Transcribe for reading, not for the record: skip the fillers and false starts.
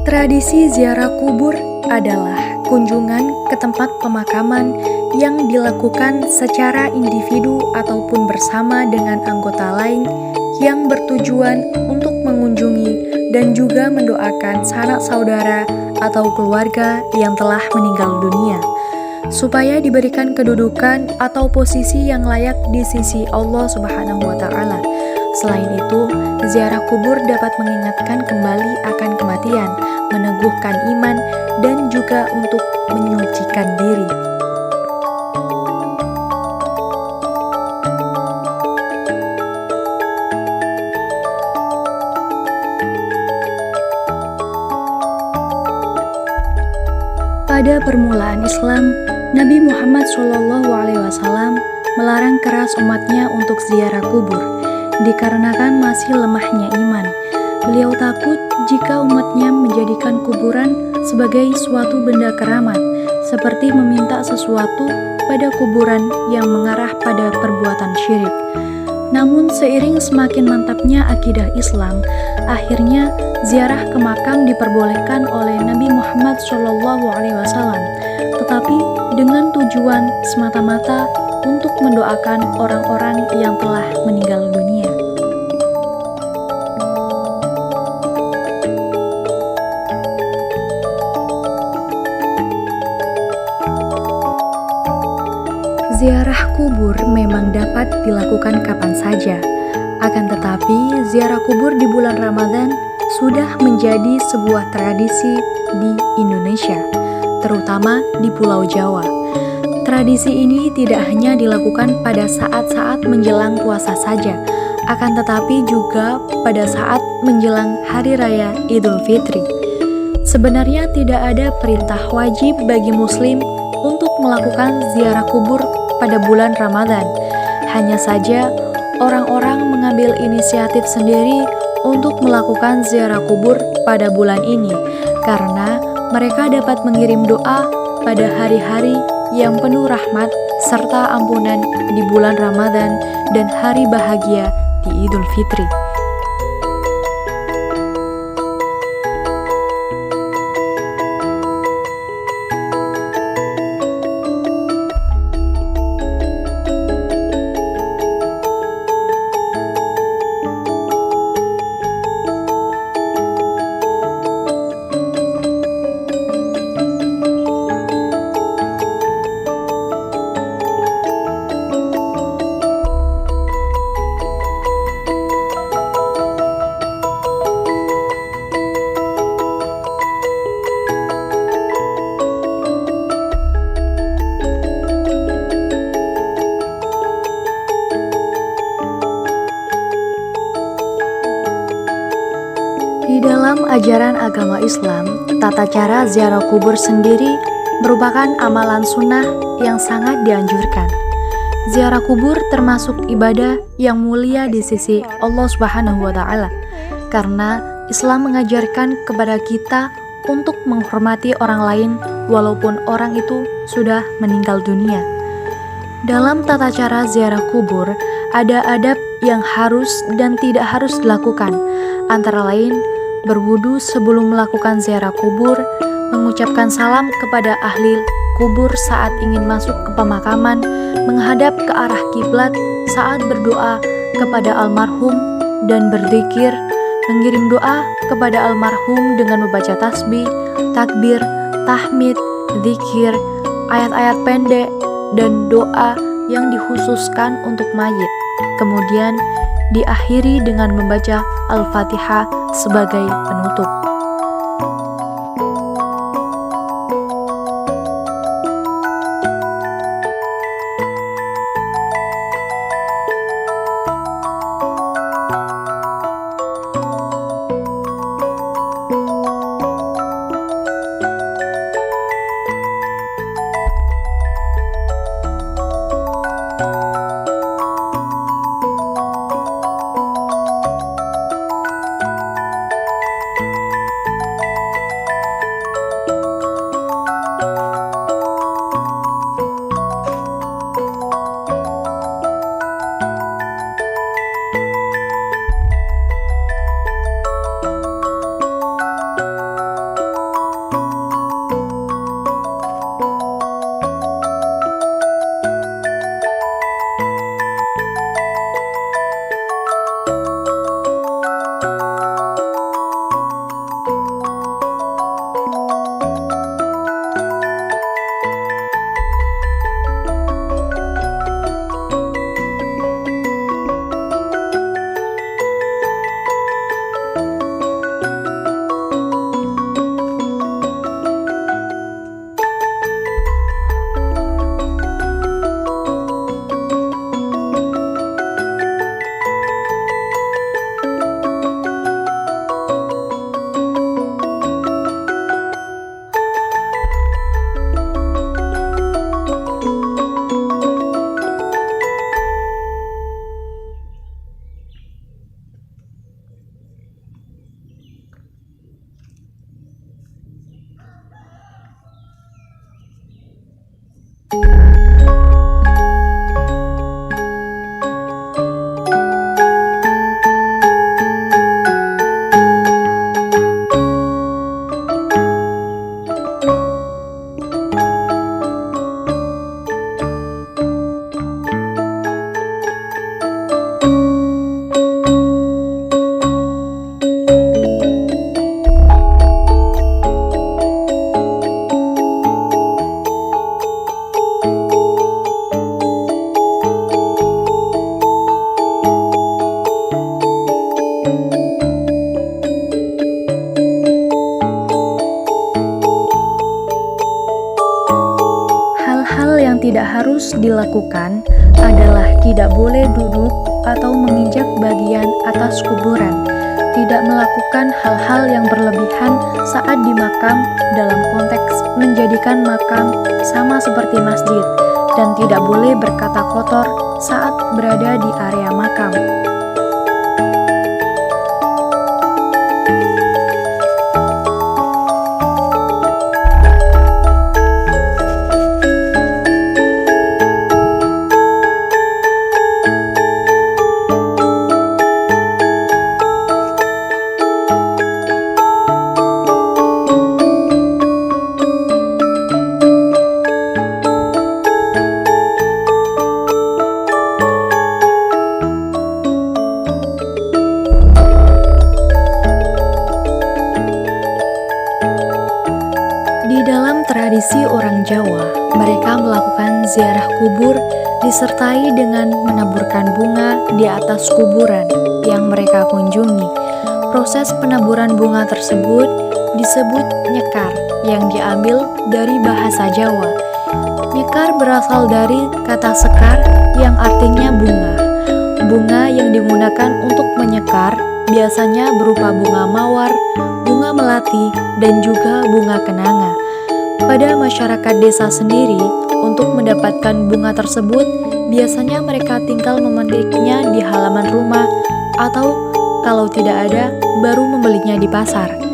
Tradisi ziarah kubur adalah kunjungan ke tempat pemakaman yang dilakukan secara individu ataupun bersama dengan anggota lain yang bertujuan untuk mengunjungi dan juga mendoakan sanak saudara atau keluarga yang telah meninggal dunia, supaya diberikan kedudukan atau posisi yang layak di sisi Allah Subhanahu wa Ta'ala. Selain itu, ziarah kubur dapat mengingatkan kembali akan kematian, meneguhkan iman, dan juga untuk menyucikan diri. Pada permulaan Islam, Nabi Muhammad SAW melarang keras umatnya untuk ziarah kubur, dikarenakan masih lemahnya iman. Beliau takut jika umatnya menjadikan kuburan sebagai suatu benda keramat, seperti meminta sesuatu pada kuburan yang mengarah pada perbuatan syirik. Namun seiring semakin mantapnya akidah Islam, akhirnya ziarah ke makam diperbolehkan oleh Nabi Muhammad SAW, tetapi dengan tujuan semata-mata untuk mendoakan orang-orang yang telah meninggal dunia. Ziarah kubur memang dapat dilakukan kapan saja, akan tetapi ziarah kubur di bulan Ramadan sudah menjadi sebuah tradisi di Indonesia, terutama di Pulau Jawa. Tradisi ini tidak hanya dilakukan pada saat-saat menjelang puasa saja, akan tetapi juga pada saat menjelang Hari Raya Idul Fitri. Sebenarnya tidak ada perintah wajib bagi Muslim untuk melakukan ziarah kubur pada bulan Ramadan. Hanya saja orang-orang mengambil inisiatif sendiri untuk melakukan ziarah kubur pada bulan ini, karena mereka dapat mengirim doa pada hari-hari yang penuh rahmat serta ampunan di bulan Ramadan dan hari bahagia di Idul Fitri. Di dalam ajaran agama Islam, tata cara ziarah kubur sendiri merupakan amalan sunnah yang sangat dianjurkan. Ziarah kubur termasuk ibadah yang mulia di sisi Allah Subhanahu wa Ta'ala, karena Islam mengajarkan kepada kita untuk menghormati orang lain walaupun orang itu sudah meninggal dunia. Dalam tata cara ziarah kubur, ada adab yang harus dan tidak harus dilakukan, antara lain berwudu sebelum melakukan ziarah kubur, mengucapkan salam kepada ahli kubur saat ingin masuk ke pemakaman, menghadap ke arah kiblat saat berdoa kepada almarhum dan berzikir, mengirim doa kepada almarhum dengan membaca tasbih, takbir, tahmid, zikir, ayat-ayat pendek, dan doa yang dikhususkan untuk mayit. Kemudian diakhiri dengan membaca Al-Fatihah sebagai penutup. Hal yang tidak harus dilakukan adalah tidak boleh duduk atau menginjak bagian atas kuburan, tidak melakukan hal-hal yang berlebihan saat di makam dalam konteks menjadikan makam sama seperti masjid, dan tidak boleh berkata kotor saat berada di area makam. Di dalam tradisi orang Jawa, mereka melakukan ziarah kubur disertai dengan menaburkan bunga di atas kuburan yang mereka kunjungi. Proses penaburan bunga tersebut disebut nyekar yang diambil dari bahasa Jawa. Nyekar berasal dari kata sekar yang artinya bunga. Bunga yang digunakan untuk menyekar biasanya berupa bunga mawar, bunga melati, dan juga bunga kenanga. Pada masyarakat desa sendiri, untuk mendapatkan bunga tersebut, biasanya mereka tinggal memetiknya di halaman rumah, atau kalau tidak ada, baru membelinya di pasar.